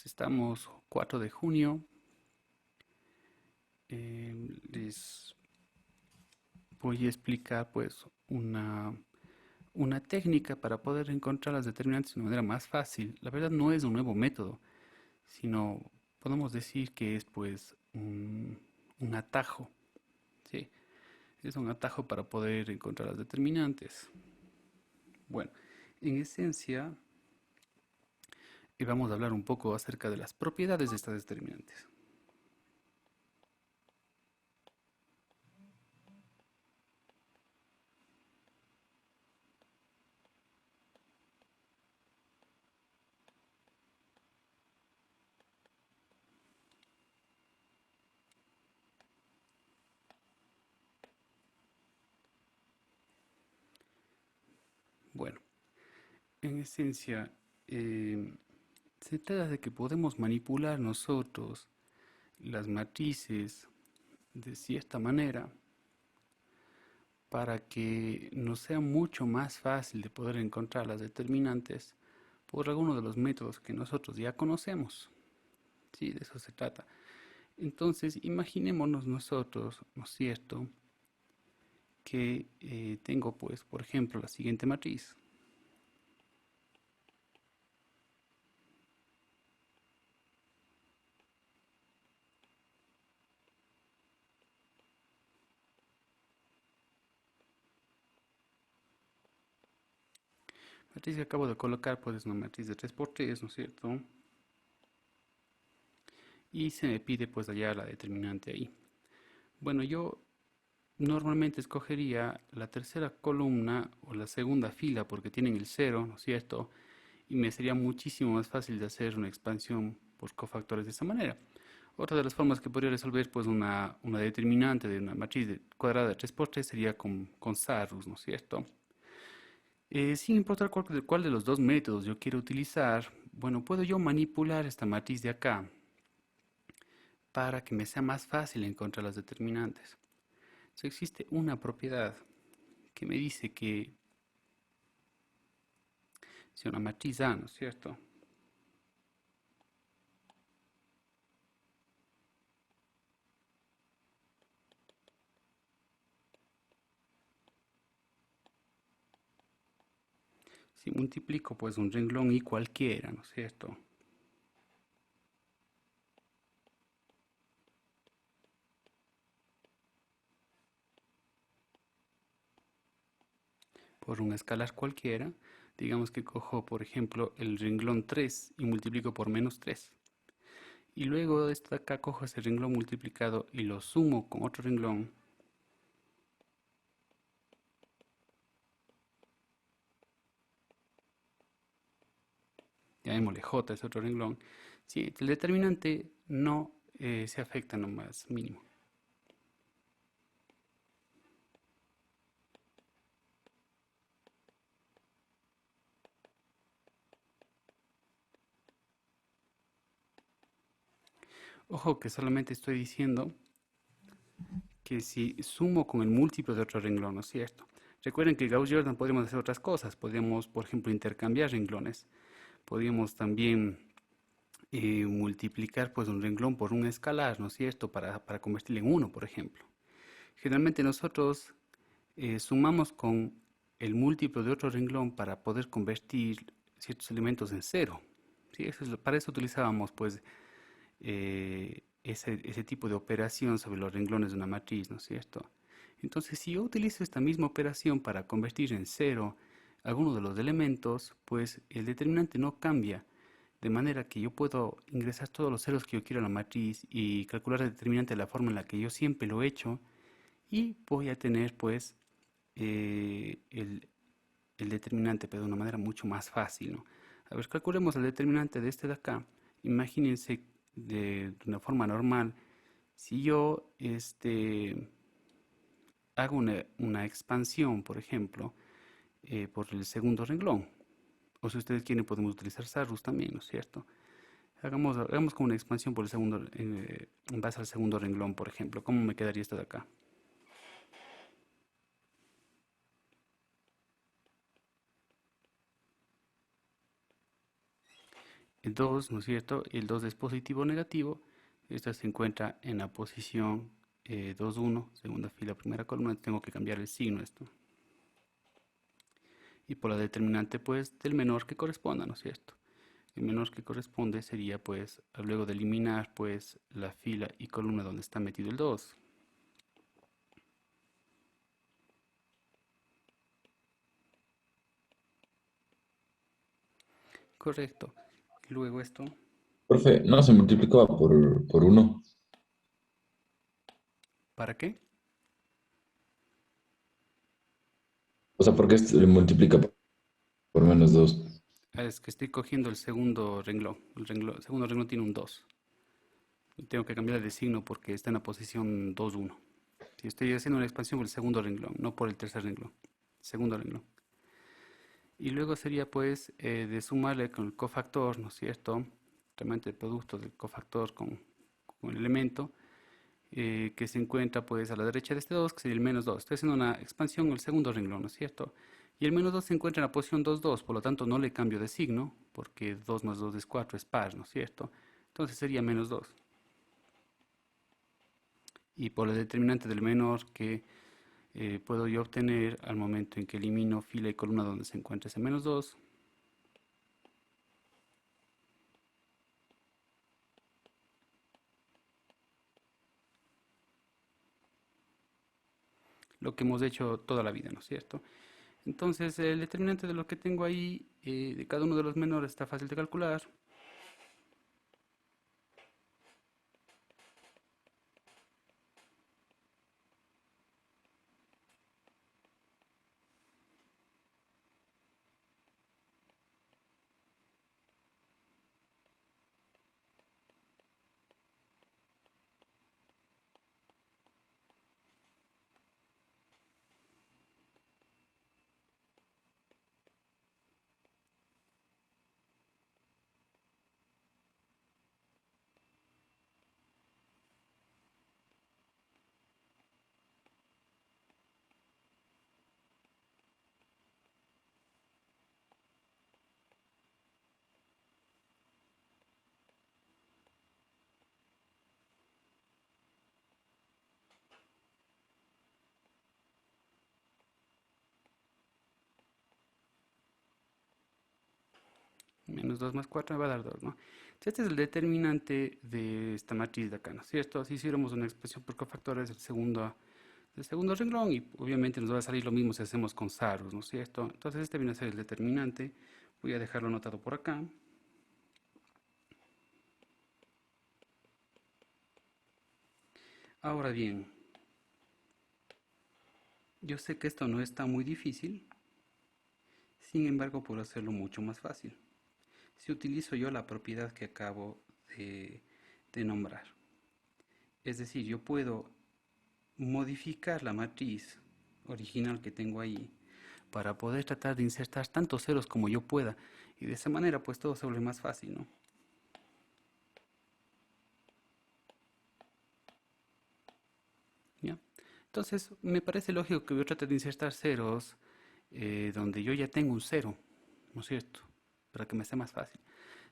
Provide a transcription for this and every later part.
Estamos 4 de junio. Les voy a explicar pues una técnica para poder encontrar las determinantes de una manera más fácil. La verdad no es un nuevo método, sino podemos decir que es pues un atajo, ¿sí? Es un atajo para poder encontrar las determinantes. Bueno, en esencia vamos a hablar un poco acerca de las propiedades de estas determinantes. Bueno, en esencia, eh, se trata de que podemos manipular nosotros las matrices de cierta manera para que nos sea mucho más fácil de poder encontrar las determinantes por alguno de los métodos que nosotros ya conocemos. Sí, de eso se trata. Entonces, imaginémonos nosotros, ¿no es cierto?, que tengo, pues, por ejemplo, la siguiente matriz. Matriz que acabo de colocar, pues, es una matriz de 3 por 3, ¿no es cierto? Y se me pide, pues, allá la determinante ahí. Bueno, yo normalmente escogería la tercera columna o la segunda fila porque tienen el cero, ¿no es cierto? Y me sería muchísimo más fácil de hacer una expansión por cofactores de esta manera. Otra de las formas que podría resolver pues una determinante de una matriz cuadrada de 3 por 3 sería con Sarrus, ¿no es cierto? Sin importar cuál de los dos métodos yo quiero utilizar, bueno, puedo yo manipular esta matriz de acá para que me sea más fácil encontrar las determinantes. So, existe una propiedad que me dice que si una matriz A, ¿no es cierto?, si multiplico pues un renglón y cualquiera, ¿no es cierto?, por un escalar cualquiera, digamos que cojo por ejemplo el renglón 3 y multiplico por -3. Y luego de esto de acá cojo ese renglón multiplicado y lo sumo con otro renglón. Llamémosle J, ese otro renglón. Si el determinante no se afecta en lo más mínimo. Ojo que solamente estoy diciendo que si sumo con el múltiplo de otro renglón, ¿no es cierto? Recuerden que Gauss-Jordan podríamos hacer otras cosas. Podríamos, por ejemplo, intercambiar renglones. Podríamos también multiplicar pues un renglón por un escalar, ¿no es cierto? Para convertirlo en uno, por ejemplo. Generalmente nosotros sumamos con el múltiplo de otro renglón para poder convertir ciertos elementos en cero. ¿Sí? Para eso utilizábamos pues ese tipo de operación sobre los renglones de una matriz, ¿no es cierto? Entonces, si yo utilizo esta misma operación para convertir en cero alguno de los elementos, pues el determinante no cambia, de manera que yo puedo ingresar todos los ceros que yo quiero a la matriz y calcular el determinante de la forma en la que yo siempre lo he hecho, y voy a tener pues eh, el, el determinante, pero de una manera mucho más fácil, ¿no? A ver, calculemos el determinante de este de acá. Imagínense de una forma normal, si yo hago una expansión, por ejemplo, por el segundo renglón, o si ustedes quieren podemos utilizar Sarrus también, ¿no es cierto? Hagamos como una expansión por el segundo, en base al segundo renglón, por ejemplo. ¿Cómo me quedaría esto de acá? el 2, ¿no es cierto? El 2 es positivo o negativo. Esta se encuentra en la posición 2, 1, segunda fila, primera columna. Tengo que cambiar el signo esto. Y por la determinante, pues, del menor que corresponda, ¿no es cierto? El menor que corresponde sería, pues, luego de eliminar, pues, la fila y columna donde está metido el 2. Correcto. Y luego esto, Profe, no, se multiplicaba por uno. ¿para qué? O sea, ¿por qué se multiplica por menos dos? Es que estoy cogiendo el segundo renglón. El segundo renglón tiene un 2. Y tengo que cambiar de signo porque está en la posición 2, 1. Si estoy haciendo una expansión por el segundo renglón, no por el tercer renglón. Segundo renglón. Y luego sería pues de sumarle con el cofactor, ¿no es cierto? Realmente el producto del cofactor con el elemento que se encuentra pues a la derecha de este 2, que sería el menos 2. Estoy haciendo una expansión en el segundo renglón, ¿no es cierto? Y el menos 2 se encuentra en la posición 2, 2, por lo tanto no le cambio de signo, porque 2 más 2 es 4, es par, ¿no es cierto? Entonces sería menos 2. Y por la determinante del menor que puedo yo obtener al momento en que elimino fila y columna donde se encuentra ese menos 2, lo que hemos hecho toda la vida, ¿no es cierto? Entonces el determinante de lo que tengo ahí, de cada uno de los menores, está fácil de calcular. Menos 2 más 4 me va a dar 2, ¿no? Este es el determinante de esta matriz de acá, ¿no es cierto? Si hiciéramos una expresión por cofactores del segundo renglón, y obviamente nos va a salir lo mismo si hacemos con Sarus, ¿no es cierto? Entonces este viene a ser el determinante. Voy a dejarlo anotado por acá. Ahora bien, yo sé que esto no está muy difícil, sin embargo puedo hacerlo mucho más fácil. Si utilizo yo la propiedad que acabo de nombrar. Es decir, yo puedo modificar la matriz original que tengo ahí para poder tratar de insertar tantos ceros como yo pueda, y de esa manera pues todo se vuelve más fácil, ¿no? ¿Ya? Entonces me parece lógico que yo trate de insertar ceros donde yo ya tengo un cero, ¿no es cierto? Para que me sea más fácil.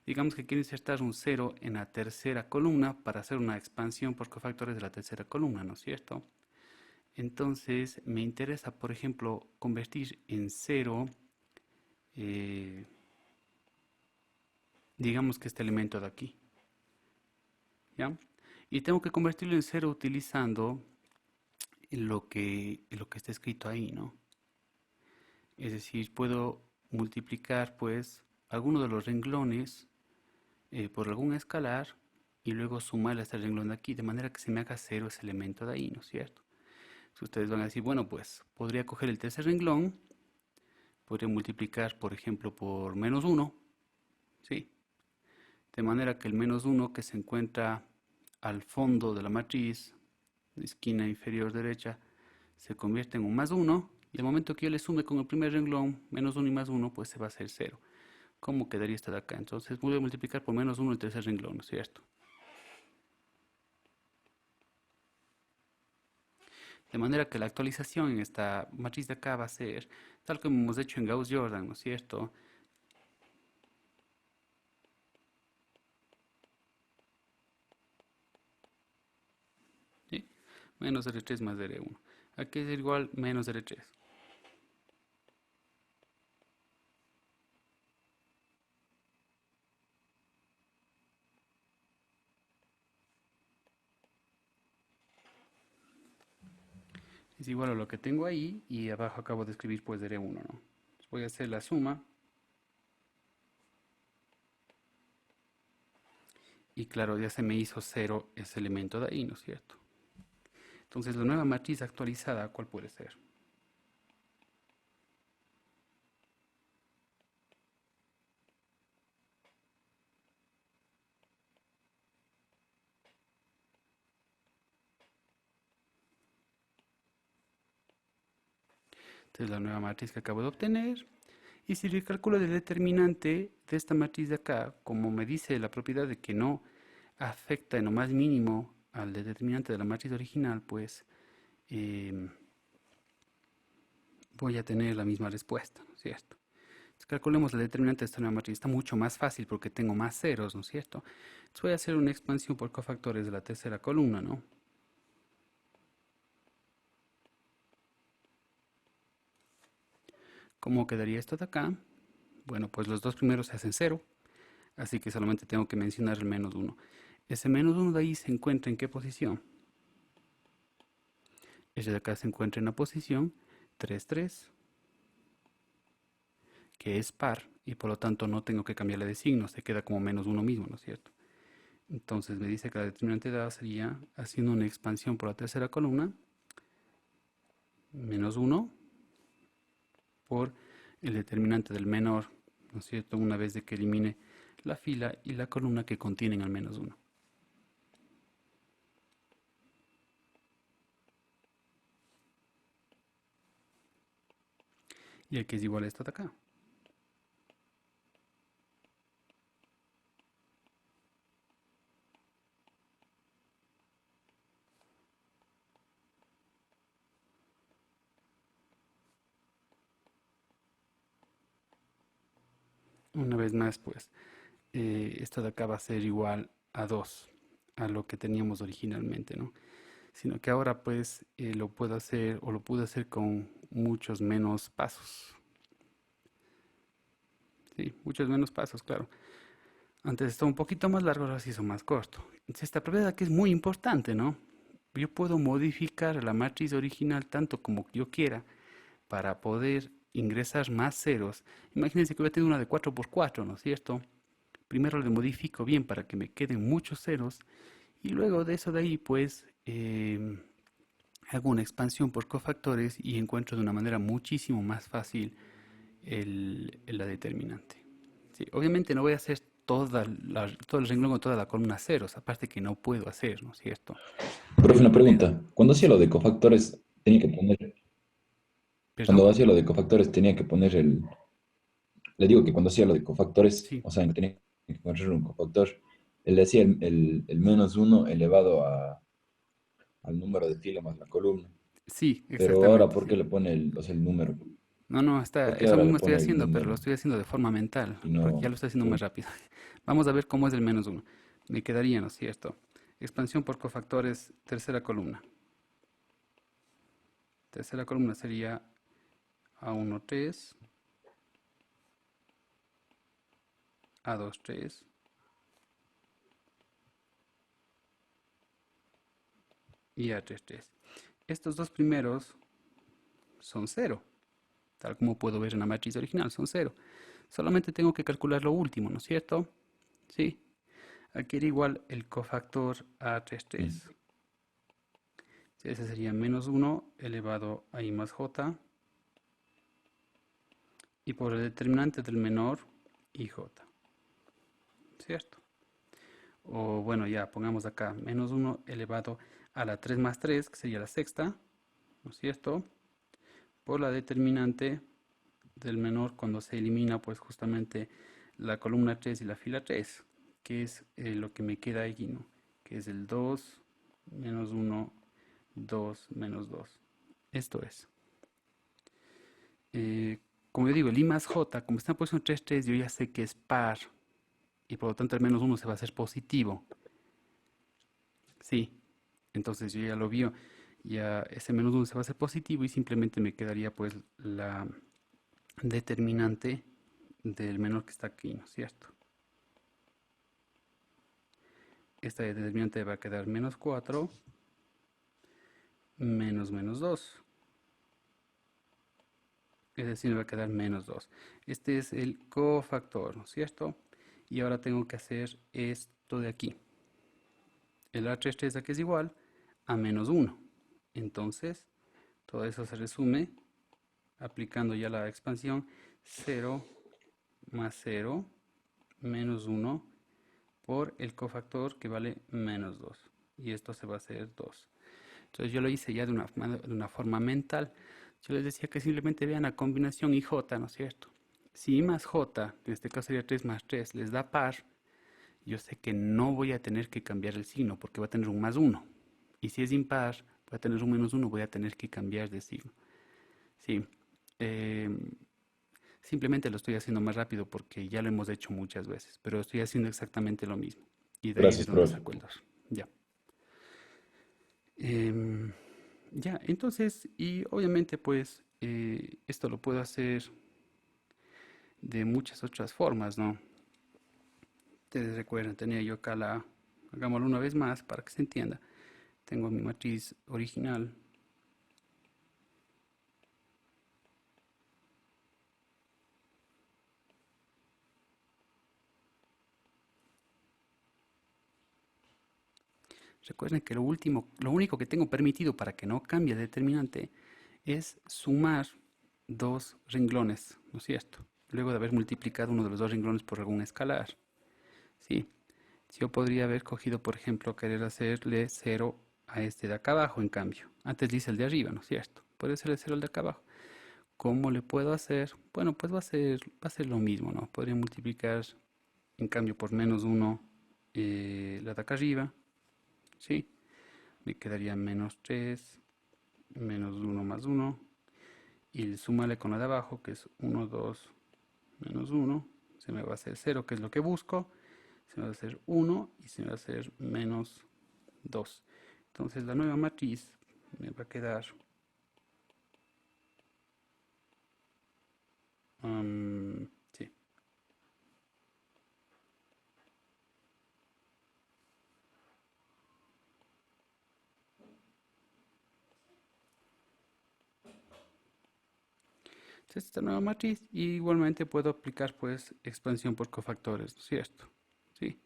Digamos que quiero insertar un cero en la tercera columna para hacer una expansión por cofactores de la tercera columna, ¿no es cierto? Entonces me interesa, por ejemplo, convertir en cero, eh, digamos que este elemento de aquí, ¿ya? Y tengo que convertirlo en cero utilizando lo que está escrito ahí, ¿no? Es decir, puedo multiplicar pues alguno de los renglones por algún escalar y luego sumarle a este renglón de aquí, de manera que se me haga cero ese elemento de ahí, ¿no es cierto? Si ustedes van a decir, bueno, pues podría coger el tercer renglón, podría multiplicar, por ejemplo, por menos uno, ¿sí? De manera que el menos uno que se encuentra al fondo de la matriz, esquina inferior derecha, se convierte en un más uno, y al momento que yo le sume con el primer renglón, menos uno y más uno, pues se va a hacer cero. ¿Cómo quedaría esta de acá? Entonces voy a multiplicar por menos uno el tercer renglón, ¿no es cierto? De manera que la actualización en esta matriz de acá va a ser tal como hemos hecho en Gauss-Jordan, ¿no es cierto? Menos R3 más R1. Aquí es igual menos R3. Es igual a lo que tengo ahí y abajo acabo de escribir pues R1, ¿no? Voy a hacer la suma y claro, ya se me hizo cero ese elemento de ahí, ¿no es cierto? Entonces la nueva matriz actualizada, ¿cuál puede ser? Entonces la nueva matriz que acabo de obtener. Y si recalculo el determinante de esta matriz de acá, como me dice la propiedad de que no afecta en lo más mínimo al determinante de la matriz original, pues eh, voy a tener la misma respuesta, ¿no es cierto? Entonces, calculemos el determinante de esta nueva matriz. Está mucho más fácil porque tengo más ceros, ¿no es cierto? Entonces voy a hacer una expansión por cofactores de la tercera columna, ¿no? ¿Cómo quedaría esto de acá? Bueno, pues los dos primeros se hacen cero, así que solamente tengo que mencionar el menos uno. Ese menos uno de ahí se encuentra en qué posición? Ese de acá se encuentra en la posición 3, 3, que es par, y por lo tanto no tengo que cambiarle de signo, se queda como menos uno mismo, ¿no es cierto? Entonces me dice que la determinante dada sería, haciendo una expansión por la tercera columna, menos uno por el determinante del menor, ¿no es cierto? Una vez de que elimine la fila y la columna que contienen al menos uno. Y aquí es igual a esto de acá. Una vez más, pues, esto de acá va a ser igual a 2, a lo que teníamos originalmente, ¿no? Sino que ahora pues lo puedo hacer o lo pude hacer con muchos menos pasos. Sí, muchos menos pasos, claro. Antes estaba un poquito más largo, ahora se hizo más corto. Entonces esta propiedad aquí es muy importante, ¿no? Yo puedo modificar la matriz original tanto como yo quiera para poder ingresar más ceros. Imagínense que voy a tener una de 4 por 4, ¿no es cierto? Primero le modifico bien para que me queden muchos ceros y luego de eso de ahí pues hago una expansión por cofactores y encuentro de una manera muchísimo más fácil la determinante. Sí, obviamente no voy a hacer todo el renglón con toda la columna ceros, aparte que no puedo hacer, ¿no es cierto? De Profe, una una manera. pregunta. Cuando hacía lo de cofactores, tenía que poner, ¿Perdón? cuando hacía lo de cofactores, tenía que poner le digo que cuando hacía lo de cofactores, Sí, o sea, tenía que poner un cofactor, él decía el menos uno elevado al número de fila más la columna. sí, Pero ahora, exactamente, ¿por sí. qué le pone o sea, el número? No, no, ¿Por qué eso ahora le mismo estoy pone el haciendo, pero lo número estoy haciendo de forma mental, y porque ya no lo estoy haciendo más full? rápido. Vamos a ver cómo es el menos uno. Me quedaría, ¿no es cierto? Expansión por cofactores, tercera columna. Tercera columna sería A1, 3, A2, 3 y A3, 3. Estos dos primeros son cero, tal como puedo ver en la matriz original, son cero. Solamente tengo que calcular lo último, ¿no es cierto? Sí, aquí era igual el cofactor A3, Sí. 3. Ese sería menos uno elevado a I más J y por el determinante del menor IJ, ¿cierto? O bueno, ya pongamos acá menos uno elevado a la 3 más 3, que sería la sexta, ¿no es cierto? Por la determinante del menor cuando se elimina pues justamente la columna 3 y la fila 3, que es lo que me queda aquí, ¿no? Que es el 2 menos uno, 2 menos 2. Esto es. Eh, como yo digo, el I más J, como está en posición 3 3, yo ya sé que es par y por lo tanto el menos uno se va a hacer positivo. Sí, entonces yo ya lo vi. Ya ese menos 1 se va a hacer positivo y simplemente me quedaría pues la determinante del menor que está aquí, ¿no es cierto? Esta determinante va a quedar menos 4 menos menos 2. Es decir, me va a quedar menos 2. Este es el cofactor, ¿no es cierto? Y ahora tengo que hacer esto de aquí. El A33 de aquí es igual a menos 1. Entonces, todo eso se resume aplicando ya la expansión 0 más 0 menos 1 por el cofactor que vale menos 2. Y esto se va a hacer 2. Entonces yo lo hice ya de una forma mental. Yo les decía que simplemente vean la combinación IJ, ¿no es cierto? Si I más J, en este caso sería 3 más 3, les da par, yo sé que no voy a tener que cambiar el signo porque va a tener un más 1. Y si es impar, va a tener un menos 1, voy a tener que cambiar de signo. Sí. Eh, Simplemente lo estoy haciendo más rápido porque ya lo hemos hecho muchas veces, pero estoy haciendo exactamente lo mismo. Y de ahí es de Gracias, donde profe. saco el 2. Ya. Em, ya, entonces, y obviamente pues esto lo puedo hacer de muchas otras formas, ¿no? Ustedes recuerdan, tenía yo acá hagámoslo una vez más para que se entienda. Tengo mi matriz original. Recuerden que lo único que tengo permitido para que no cambie de determinante es sumar dos renglones, ¿no es cierto? Luego de haber multiplicado uno de los dos renglones por algún escalar, ¿sí? Yo podría haber cogido, por ejemplo, querer hacerle 0 a este de acá abajo, en cambio. Antes le hice el de arriba, ¿no es cierto? Puede ser el 0 al de acá abajo. ¿Cómo le puedo hacer? Bueno, pues va a ser lo mismo, ¿no? Podría multiplicar, en cambio, por menos 1 la de acá arriba, ¿sí? Me quedaría menos 3 menos 1 más 1. Y súmale con la de abajo, que es 1, 2, menos 1. Se me va a hacer 0, que es lo que busco. Se me va a hacer 1 y se me va a hacer menos 2. Entonces la nueva matriz me va a quedar sí. Entonces esta nueva matriz y igualmente puedo aplicar pues expansión por cofactores, ¿no es cierto? Sí.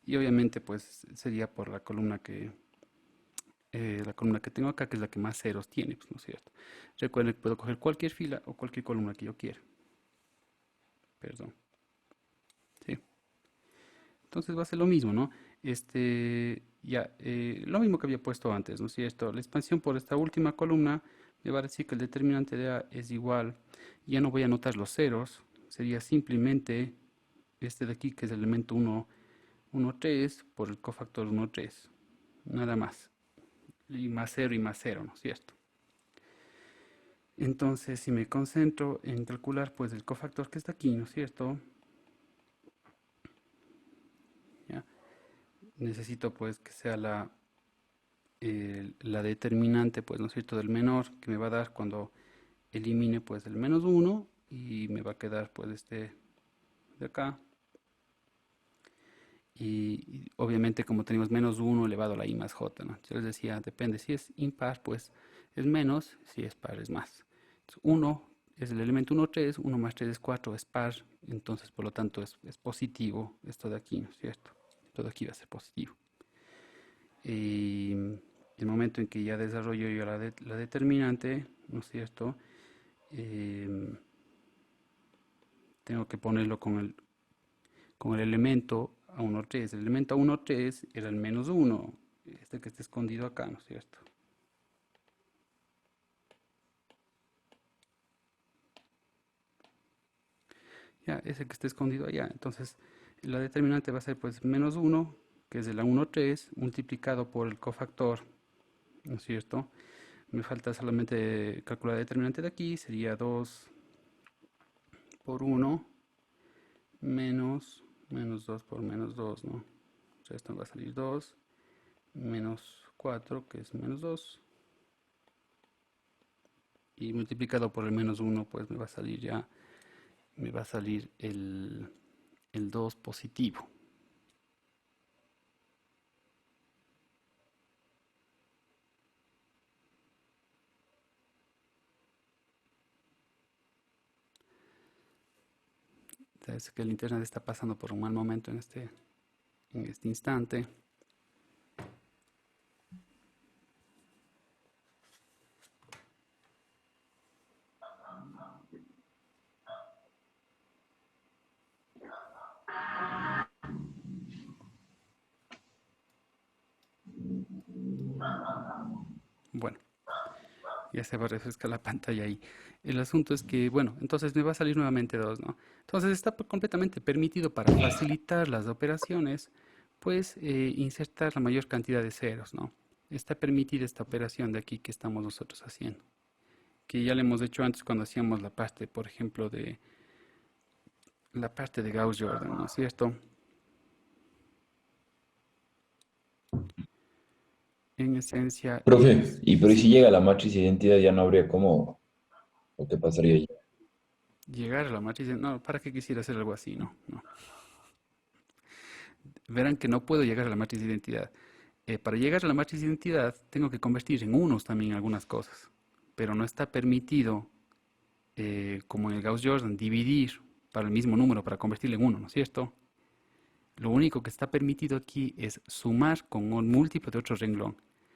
Y obviamente pues sería por la columna que tengo acá, que es la que más ceros tiene, pues, ¿no es cierto? Recuerden que puedo coger cualquier fila o cualquier columna que yo quiera. Perdón. Sí. Entonces va a ser lo mismo, ¿no? Lo mismo que había puesto antes, ¿no es cierto? La expansión por esta última columna me va a decir que el determinante de A es igual, ya no voy a anotar los ceros, sería simplemente este de aquí, que es el elemento 1, 1, 3, por el cofactor 1, 3, nada más, y más 0 y más 0, ¿no es cierto? Entonces, si me concentro en calcular, pues el cofactor que está aquí, ¿no es cierto? ¿Ya? Necesito pues que sea la determinante, pues, ¿no es cierto?, del menor, que me va a dar cuando elimine, pues, el menos 1 y me va a quedar, pues, este de acá. Y obviamente como tenemos menos 1 elevado a la i más j, ¿no? Yo les decía, depende, si es impar, pues es menos, si es par es más. Entonces, 1 es el elemento 1, 3, 1 más 3 es 4, es par, entonces por lo tanto es positivo esto de aquí, ¿no es cierto? Todo aquí va a ser positivo. Y el momento en que ya desarrollo yo la determinante, ¿no es cierto? Em, Tengo que ponerlo con el elemento a 1, 3. El elemento a 1, 3 era el menos 1, este que está escondido acá, ¿no es cierto? Ya, ese que está escondido allá. Entonces, la determinante va a ser pues menos 1, que es de la 1, 3, multiplicado por el cofactor, ¿no es cierto? Me falta solamente calcular la determinante de aquí, sería 2 por 1 menos 2 por menos 2, ¿no? Entonces esto va a salir 2 menos 4, que es menos 2, y multiplicado por el menos uno, pues me va a salir el 2 positivo. Es que el internet está pasando por un mal momento en este instante. Bueno, ya se va a refrescar la pantalla ahí. El asunto es que, bueno, entonces me va a salir nuevamente 2, ¿no? Entonces está completamente permitido para facilitar las operaciones, pues insertar la mayor cantidad de ceros, ¿no? Está permitida esta operación de aquí que estamos nosotros haciendo, que ya le hemos hecho antes cuando hacíamos la parte, por ejemplo, de la parte de Gauss-Jordan, ¿no es cierto? En esencia Profe, y pero ¿y si sí, llega la matriz de identidad ya no habría cómo, o qué pasaría ahí? llegar a la matriz, no, ¿para qué quisiera hacer algo así? No, no. Verán que no puedo llegar a la matriz de identidad. Para llegar a la matriz de identidad tengo que convertir en unos también algunas cosas, pero no está permitido, como en el Gauss-Jordan, dividir para el mismo número para convertirlo en uno, ¿no es cierto? Lo único que está permitido aquí es sumar con un múltiplo de otro renglón.